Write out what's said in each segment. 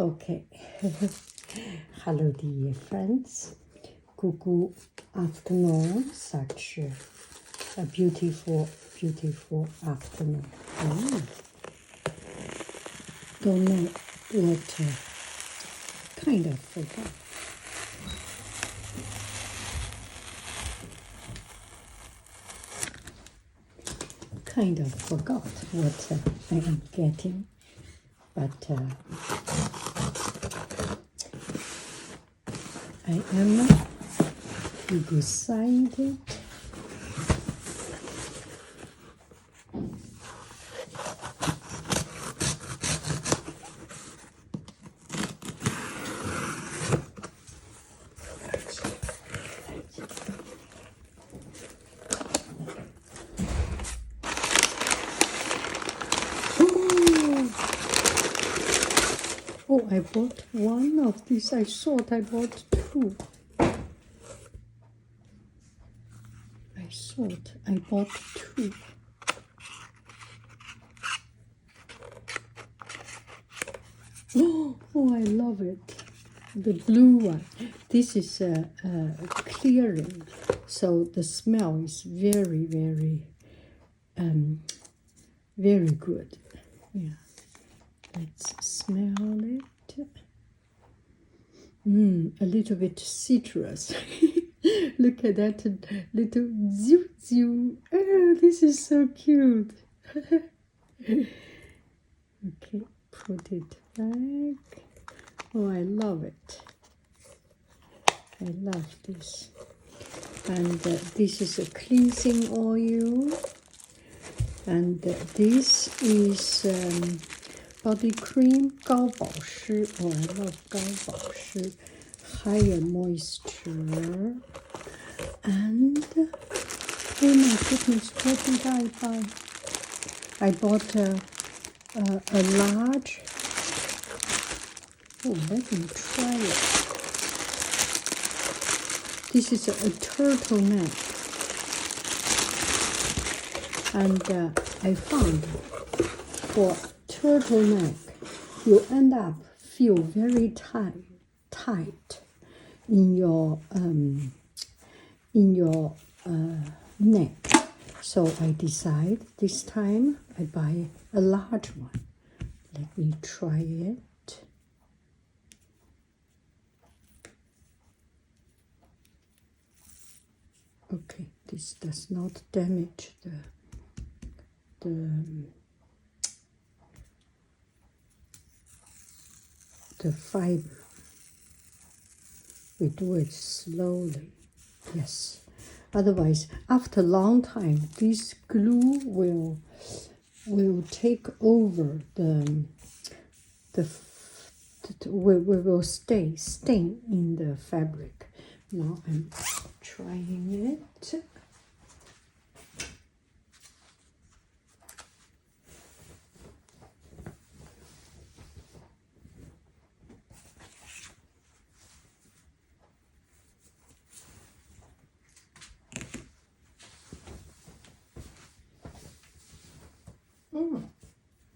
Okay. Hello, dear friends. Good afternoon. Such a beautiful, beautiful afternoon. Don't know what kind of forgot. Kind of forgot what I am getting, but I am excited. Oh, I bought one of these. I thought I bought two. I thought I bought two. Oh, I love it. The blue one. This is clearing, so the smell is very, very, very good. Yeah. Let's smell it. A little bit citrus. Look at that little zoo zoo. Oh, this is so cute. Okay, put it back. Oh, I love it. I love this. And this is a cleansing oil. And this is body cream, 高保湿. Oh, I love 高保湿. Higher moisture. And, oh my goodness, what did I buy? I bought a large. Oh, let me try it. This is a turtleneck. And I found for turtleneck, you end up feel very tight in your neck. So I decide this time I buy a large one. Let me try it. Okay, this does not damage the fiber. We do it slowly. Yes. Otherwise, after a long time, this glue will take over will stain in the fabric. Now I'm trying it.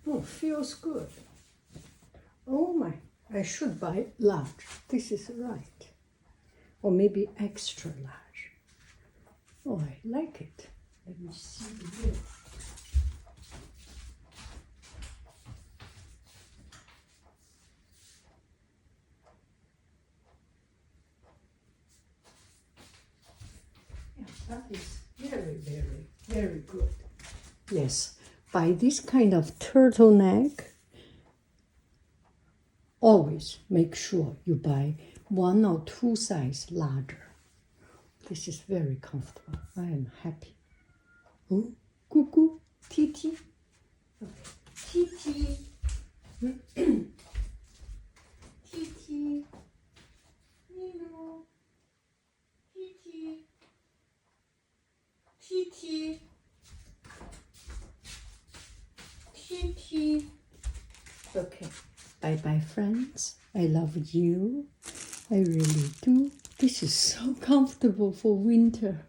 Oh, feels good. Oh my, I should buy large. This is right. Or maybe extra large. Oh, I like it. Let me see here. Yeah, that is very, very, very good. Yes. Buy this kind of turtleneck, always make sure you buy 1 or 2 sizes larger. This is very comfortable. I am happy. Oh, cuckoo, Titi. Titi. Titi. Nino. Titi. Titi. Okay, bye-bye friends. I love you. I really do. This is so comfortable for winter.